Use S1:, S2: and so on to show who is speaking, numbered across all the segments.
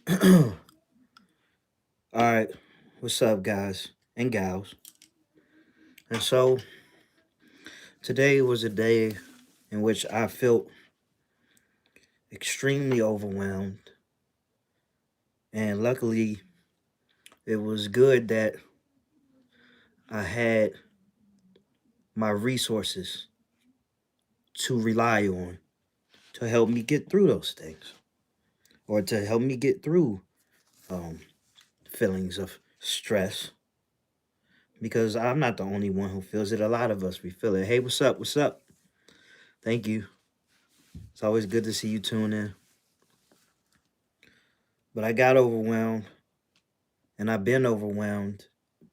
S1: All right, what's up, guys and gals? And so today was a day in which I felt extremely overwhelmed, and luckily, it was good that I had my resources to rely on to help me get through those things, or to help me get through um, feelings of stress. Because I'm not the only one who feels it. A lot of us we feel it. Hey, what's up? What's up? Thank you. It's always good to see you tune in. But I got overwhelmed, and I've been overwhelmed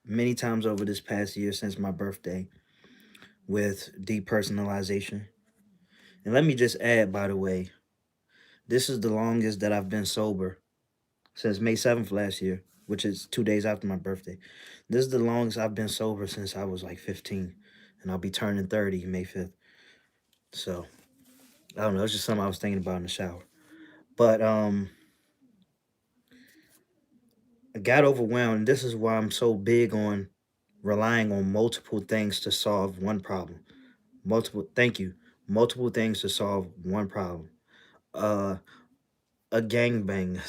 S1: many times over this past year since my birthday with depersonalization. And let me just add, by the way, this is the longest that I've been sober since May 7th last year, which is 2 days after my birthday. This is the longest I've been sober since I was like 15, and I'll be turning 30 May 5th. So, I don't know, it's just something I was thinking about in the shower. But I got overwhelmed. This is why I'm so big on relying on multiple things to solve one problem. Thank you. Multiple things to solve one problem. Uh, a gangbang.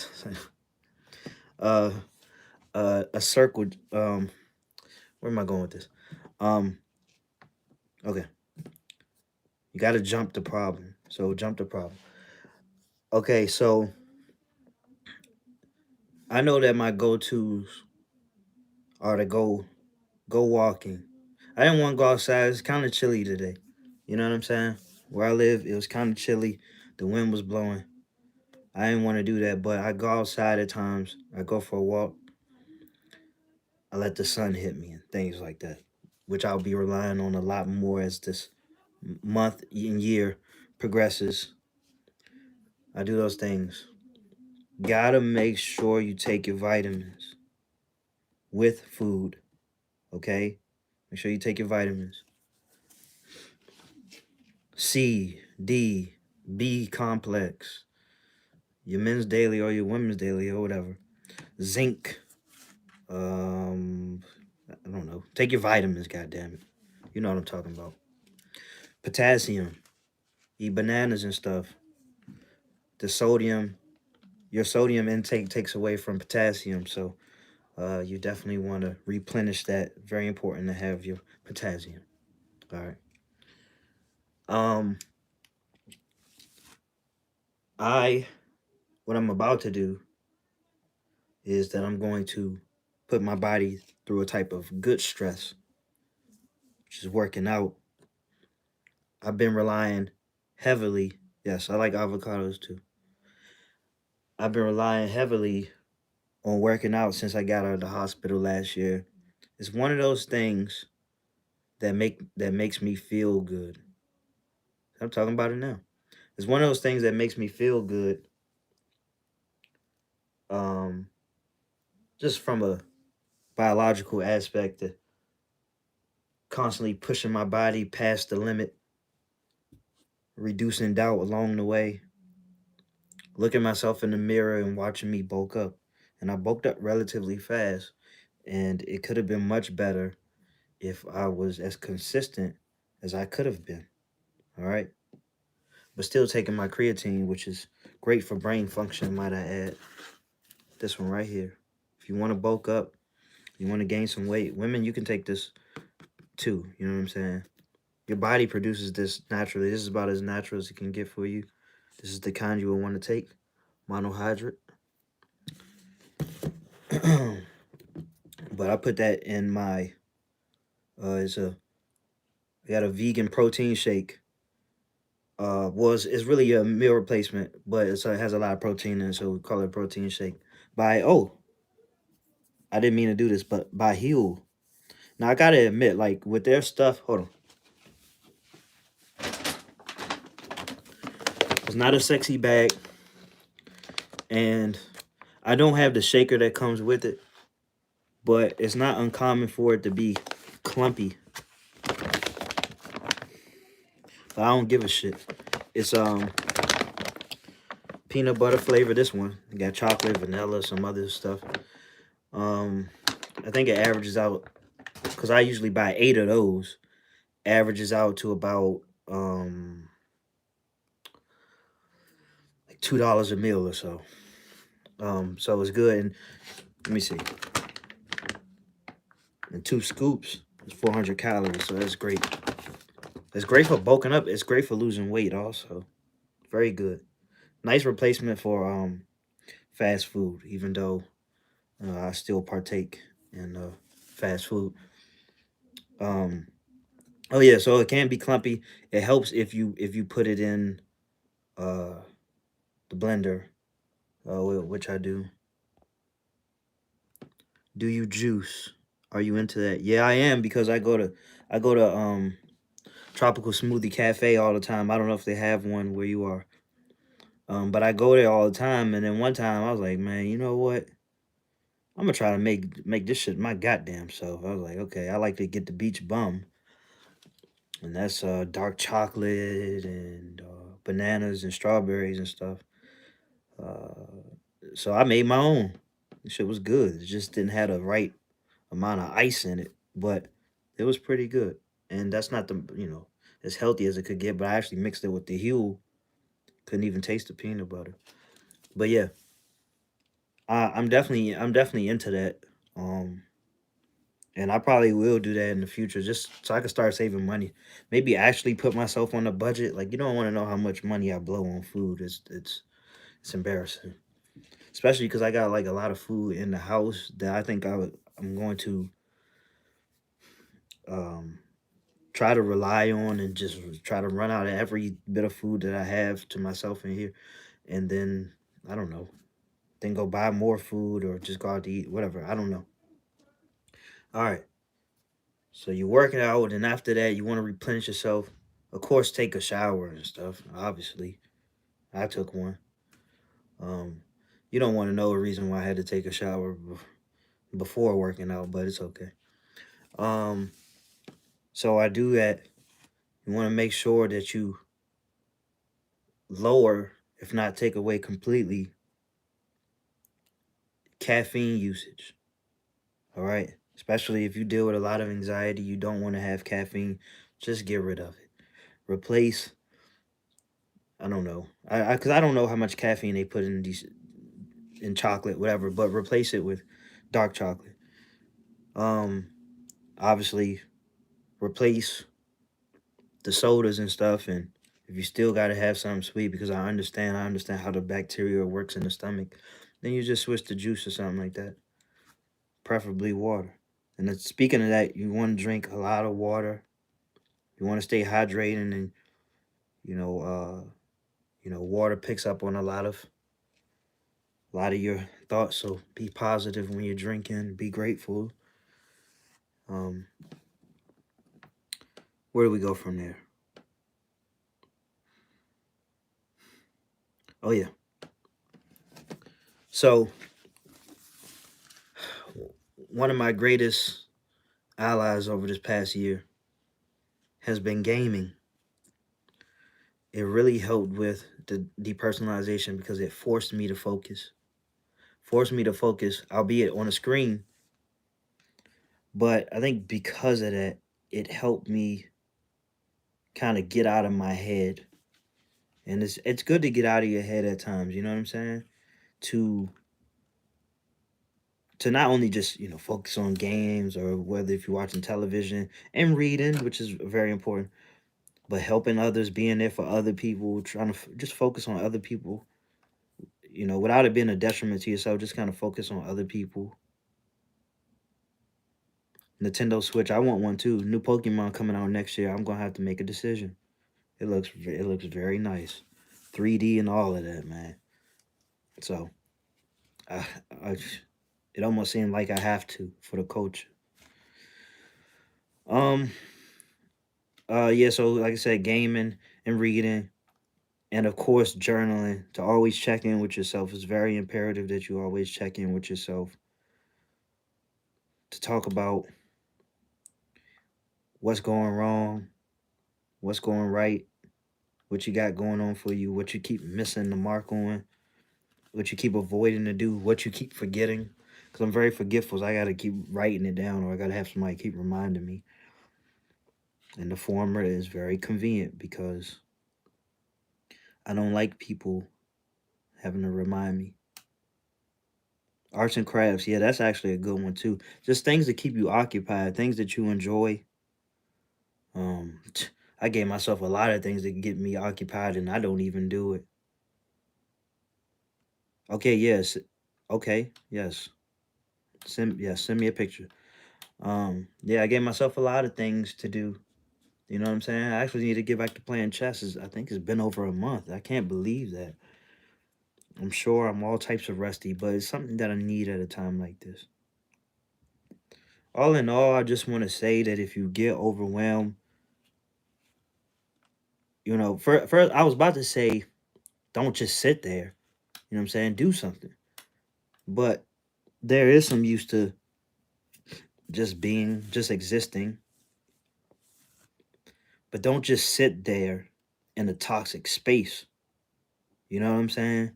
S1: uh, a circle. Where am I going with this? Um, okay. You got to jump the problem. So jump the problem. Okay, so I know that my go-tos are to go walking. I didn't want to go outside. It's kind of chilly today. You know what I'm saying? Where I live, it was kind of chilly. The wind was blowing. I didn't want to do that, but I go outside at times. I go for a walk. I let the sun hit me and things like that, which I'll be relying on a lot more as this month and year progresses. I do those things. Gotta make sure you take your vitamins with food, okay? Make sure you take your vitamins. C, D, B complex, your men's daily or your women's daily or whatever. Zinc. I don't know. Take your vitamins, goddammit. You know what I'm talking about. Potassium. Eat bananas and stuff. The sodium, your sodium intake takes away from potassium, so you definitely want to replenish that. Very important to have your potassium. All right. Um, I what I'm about to do is that I'm going to put my body through a type of good stress, which is working out. I've been relying heavily. Yes, I like avocados too. I've been relying heavily on working out since I got out of the hospital last year. It's one of those things that makes me feel good. I'm talking about it now. It's one of those things that makes me feel good. Um, just from a biological aspect, to constantly pushing my body past the limit, reducing doubt along the way, looking myself in the mirror and watching me bulk up. And I bulked up relatively fast, and it could have been much better if I was as consistent as I could have been. All right. But still taking my creatine, which is great for brain function, might I add. This one right here. If you want to bulk up, you want to gain some weight, women, you can take this too. You know what I'm saying? Your body produces this naturally. This is about as natural as it can get for you. This is the kind you will want to take. Monohydrate. But I put that in my I got a vegan protein shake. It's really a meal replacement, but it has a lot of protein in it, so we call it a protein shake. I didn't mean to do this, but by Huel. Now I gotta admit, like with their stuff, hold on, it's not a sexy bag, and I don't have the shaker that comes with it, but it's not uncommon for it to be clumpy. But I don't give a shit. It's peanut butter flavor. This one got chocolate, vanilla, some other stuff. Um, I think it averages out because I usually buy 8 of those. Averages out to about like $2 a meal or so. So it's good. And let me see. And 2 scoops is 400 calories, so that's great. It's great for bulking up. It's great for losing weight also. Very good. Nice replacement for fast food, even though I still partake in fast food. Um, oh yeah, so it can be clumpy. It helps if you put it in uh, the blender, which I do. Do you juice? Are you into that? Yeah, I am because I go to Tropical Smoothie Cafe all the time. I don't know if they have one where you are. But I go there all the time, and then one time I was like, man, you know what? I'm gonna try to make this shit my goddamn self. I was like, okay, I like to get the beach bum, and that's dark chocolate and bananas and strawberries and stuff. Uh, so I made my own. The shit was good. It just didn't have the right amount of ice in it, but it was pretty good. And that's not the as healthy as it could get. But I actually mixed it with the Huel. Couldn't even taste the peanut butter. But yeah, I'm definitely into that. Um, and I probably will do that in the future, just so I can start saving money. Maybe actually put myself on a budget. Like you don't want to know how much money I blow on food. It's embarrassing, especially because I got like a lot of food in the house that I think I'm going to um try to rely on and just try to run out of every bit of food that I have to myself in here, and then I don't know, then go buy more food or just go out to eat, whatever. I don't know. All right. So you're working out, and after that, you want to replenish yourself. Of course, take a shower and stuff. Obviously, I took one. Um, you don't want to know a reason why I had to take a shower before working out, but it's okay. Um, so I do that. You want to make sure that you lower, if not take away completely, caffeine usage. All right, especially if you deal with a lot of anxiety, you don't want to have caffeine. Just get rid of it. Replace. I don't know. Because I don't know how much caffeine they put in these in chocolate, whatever, but replace it with dark chocolate. Um, Obviously replace the sodas and stuff, and if you still gotta have something sweet, because I understand how the bacteria works in the stomach, then you just switch to juice or something like that, preferably water. And then speaking of that, you want to drink a lot of water. You want to stay hydrated, and you know, uh, water picks up on a lot of your thoughts. So be positive when you're drinking. Be grateful. Um, where do we go from there? Oh yeah. So one of my greatest allies over this past year has been gaming. It really helped with the depersonalization because it forced me to focus. Forced me to focus, albeit on a screen. But I think because of that, it helped me kind of get out of my head. And it's good to get out of your head at times, you know what I'm saying? To not only just, focus on games or whether if you're watching television and reading, which is very important, but helping others, being there for other people, trying to just focus on other people, without it being a detriment to yourself, just kind of focus on other people. Nintendo Switch, I want one too. New Pokemon coming out next year. I'm gonna have to make a decision. It looks very nice, 3D and all of that, man. So, I, I it almost seemed like I have to for the coach. Um, yeah. So, like I said, gaming and reading, and of course, journaling. To always check in with yourself. It's very imperative that you always check in with yourself to talk about what's going wrong, what's going right, what you got going on for you, what you keep missing the mark on. what you keep avoiding to do, what you keep forgetting. Because I'm very forgetful, so I got to keep writing it down, or I got to have somebody keep reminding me. And the former is very convenient because I don't like people having to remind me. Arts and crafts, yeah, that's actually a good one too. Just things that keep you occupied, things that you enjoy. Um, I gave myself a lot of things that get me occupied, and I don't even do it. Okay, yes, okay, yes. Send me a picture. Yeah, I gave myself a lot of things to do. You know what I'm saying? I actually need to get back to playing chess. I think it's been over a month. I can't believe that. I'm sure I'm all types of rusty, but it's something that I need at a time like this. All in all, I just want to say that if you get overwhelmed, first I was about to say, don't just sit there. You know what I'm saying? Do something. But there is some use to just being, just existing. But don't just sit there in a toxic space. You know what I'm saying?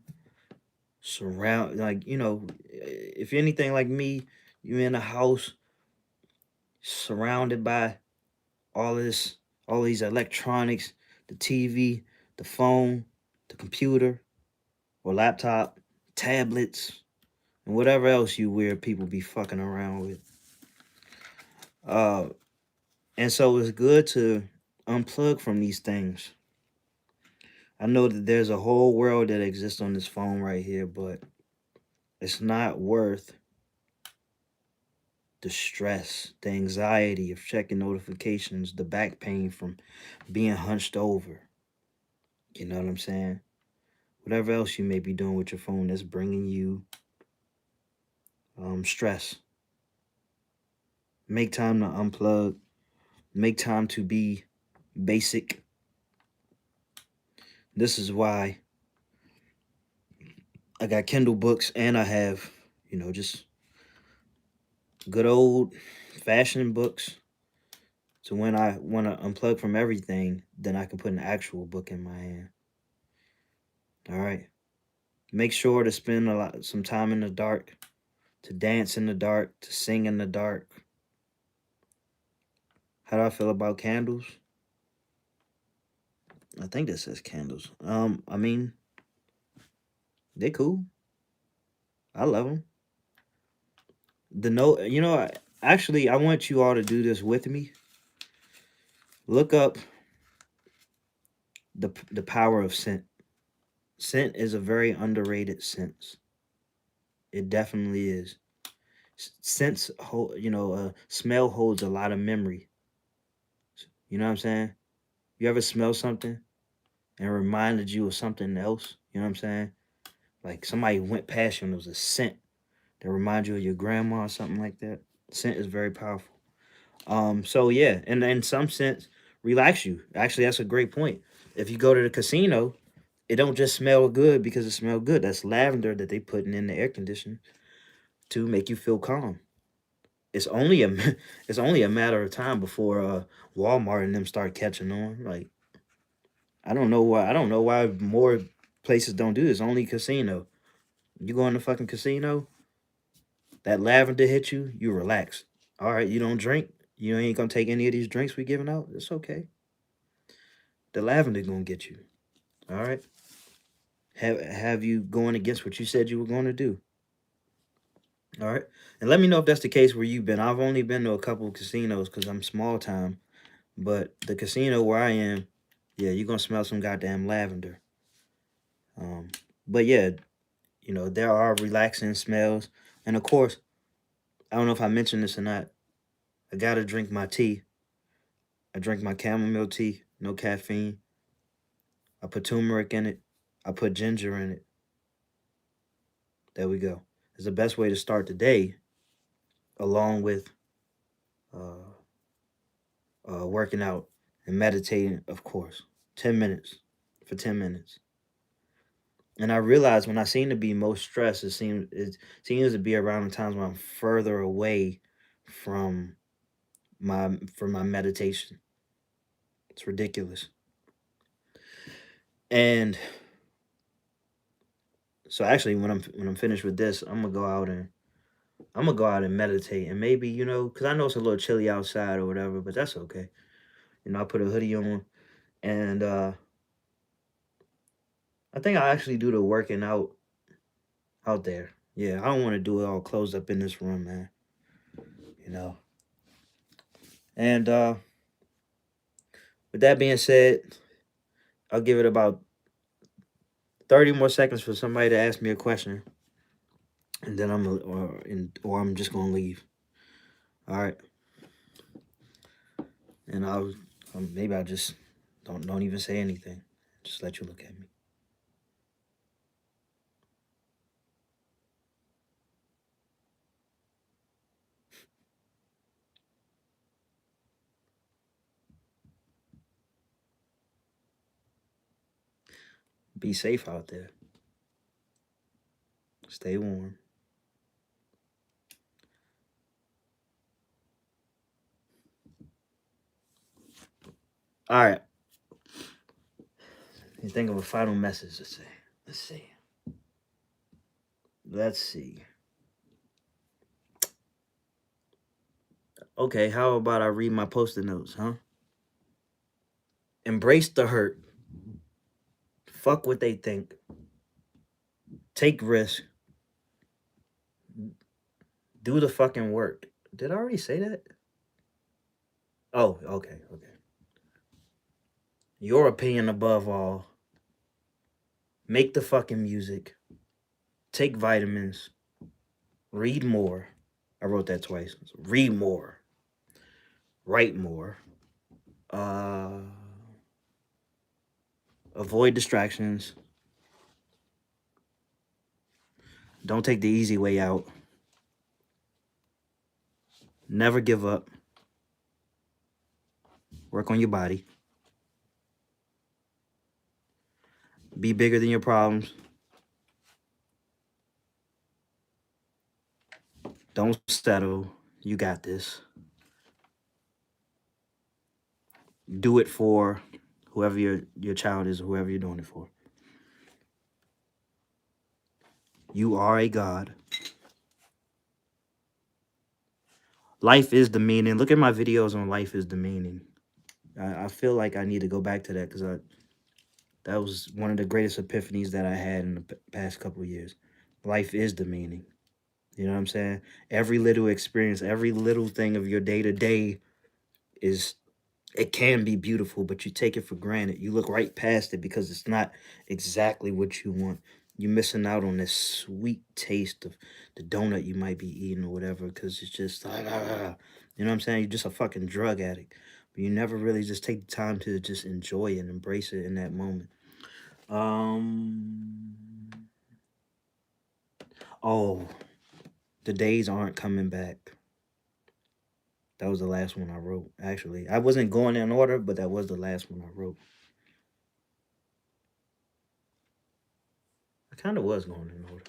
S1: Surround, like, if you're anything like me, you're in a house surrounded by all this, all these electronics, the TV, the phone, the computer or laptop, tablets, and whatever else you weird people be fucking around with. Uh, and so it's good to unplug from these things. I know that there's a whole world that exists on this phone right here, but it's not worth the stress, the anxiety of checking notifications, the back pain from being hunched over. You know what I'm saying? Whatever else you may be doing with your phone that's bringing you stress. Make time to unplug. Make time to be basic. This is why I got Kindle books and I have, just good old fashioned books. So when I want to unplug from everything, then I can put an actual book in my hand. All right. Make sure to spend some time in the dark, to dance in the dark, to sing in the dark. How do I feel about candles? I think this says candles. I mean, they cool. I love them. The note, actually, I want you all to do this with me. Look up the power of scent. Scent is a very underrated sense. It definitely is. Sense hold, smell holds a lot of memory. You know what I'm saying? You ever smell something and it reminded you of something else? You know what I'm saying? Like somebody went past you and it was a scent that reminds you of your grandma or something like that. Scent is very powerful. So yeah, and in some sense, relax you. Actually, that's a great point. If you go to the casino, it don't just smell good because it smells good. That's lavender that they putting in the air conditioner to make you feel calm. It's only a it's only a matter of time before Walmart and them start catching on. Like I don't know why more places don't do this. Only casino. You go in the fucking casino, that lavender hit you, you relax. All right, you don't drink. You ain't gonna take any of these drinks we giving out. It's okay. The lavender gonna get you. All right. Have you going against what you said you were going to do. All right. And let me know if that's the case where you've been. I've only been to a couple of casinos because I'm small time. But the casino where I am, yeah, you're gonna smell some goddamn lavender. Um, but yeah, there are relaxing smells, and of course, I don't know if I mentioned this or not. I gotta drink my tea. I drink my chamomile tea, no caffeine. I put turmeric in it. I put ginger in it. There we go. It's the best way to start the day, along with uh, working out and meditating, of course. 10 minutes for 10 minutes. And I realized when I seem to be most stressed, it seems to be around the times when I'm further away from my meditation. It's ridiculous. And So actually, when I'm finished with this, I'm gonna go out and meditate, and maybe because I know it's a little chilly outside or whatever, but that's okay. I put a hoodie on, and I think I actually do the working out there. Yeah, I don't want to do it all closed up in this room, man. You know. And with that being said, I'll give it about 30 more seconds for somebody to ask me a question, and then or I'm just gonna leave. All right, and maybe I'll just don't even say anything. Just let you look at me. Be safe out there. Stay warm. All right. You think of a final message to say. Let's see. Let's see. Okay, how about I read my post-it notes, huh? Embrace the hurt. Fuck what they think. Take risks. Do the fucking work. Did I already say that? Oh, okay, okay. Your opinion above all. Make the fucking music. Take vitamins. Read more. I wrote that twice. Read more. Write more. Uh, avoid distractions. Don't take the easy way out. Never give up. Work on your body. Be bigger than your problems. Don't settle. You got this. Do it for whoever your child is, or whoever you're doing it for. You are a God. Life is the meaning. Look at my videos on life is the meaning. I feel like I need to go back to that because that was one of the greatest epiphanies that I had in the past couple of years. Life is the meaning. You know what I'm saying? Every little experience, every little thing of your day to day is it can be beautiful, but you take it for granted. You look right past it because it's not exactly what you want. You're missing out on this sweet taste of the donut you might be eating or whatever because it's just, you know what I'm saying? You're just a fucking drug addict. But you never really just take the time to just enjoy it and embrace it in that moment. Um, oh, the days aren't coming back. That was the last one I wrote, actually. I wasn't going in order, but that was the last one I wrote. I kind of was going in order.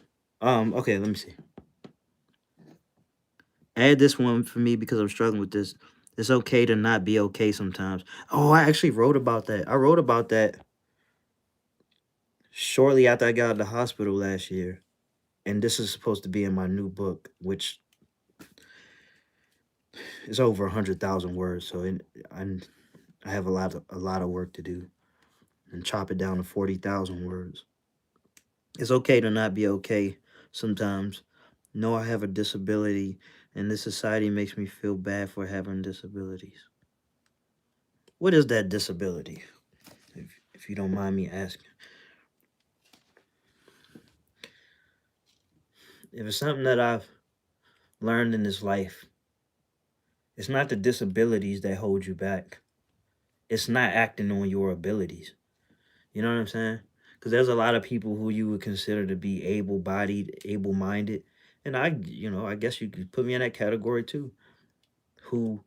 S1: Okay, let me see. Add this one for me because I'm struggling with this. It's okay to not be okay sometimes. Oh, I actually wrote about that. I wrote about that shortly after I got out of the hospital last year. And this is supposed to be in my new book, which is over 100,000 words. So I have a lot of work to do and chop it down to 40,000 words. It's okay to not be okay sometimes. No, I have a disability, and this society makes me feel bad for having disabilities. What is that disability? If you don't mind me asking. If it's something that I've learned in this life, it's not the disabilities that hold you back. It's not acting on your abilities. You know what I'm saying? Because there's a lot of people who you would consider to be able-bodied, able-minded, and I guess you could put me in that category too, who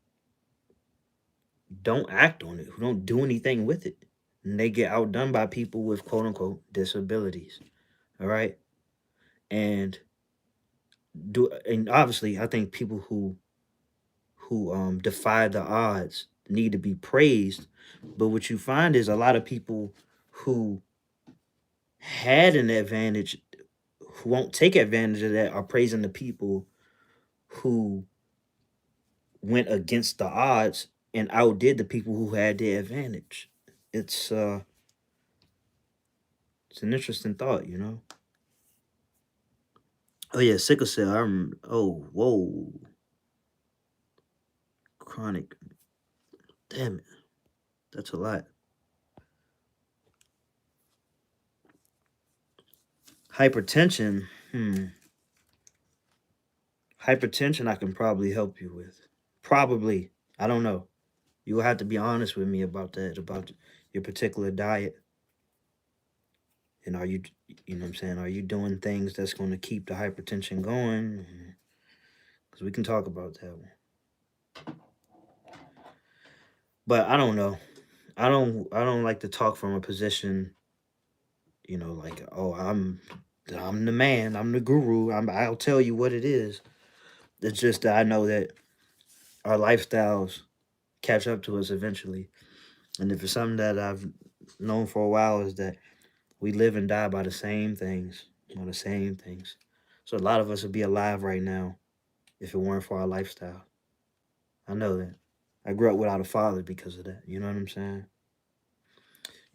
S1: don't act on it, who don't do anything with it. And they get outdone by people with quote unquote disabilities. All right. And and obviously I think people who defy the odds need to be praised. But what you find is a lot of people who had an advantage who won't take advantage of that are praising the people who went against the odds and outdid the people who had the advantage. It's uh it's an interesting thought, you know. Oh yeah, sickle cell. Oh whoa, chronic. Damn it, that's a lot. Hypertension. Hypertension. I can probably help you with. Probably. I don't know. You will have to be honest with me about that. About your particular diet. And are you, you know what I'm saying? Are you doing things that's going to keep the hypertension going? Because we can talk about that one. But I don't know. I don't like to talk from a position, like, oh, I'm the man, I'm the guru. I'll tell you what it is. It's just that I know that our lifestyles catch up to us eventually. And if it's something that I've known for a while is that we live and die by the same things, the same things. So a lot of us would be alive right now if it weren't for our lifestyle. I know that. I grew up without a father because of that. You know what I'm saying?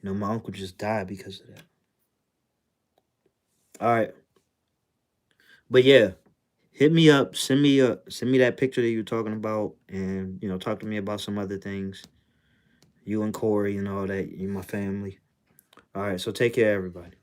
S1: My uncle just died because of that. All right. But yeah, hit me up. Send me that picture that you were talking about, and talk to me about some other things. You and Corey and all that. You my family. All right. So take care, everybody.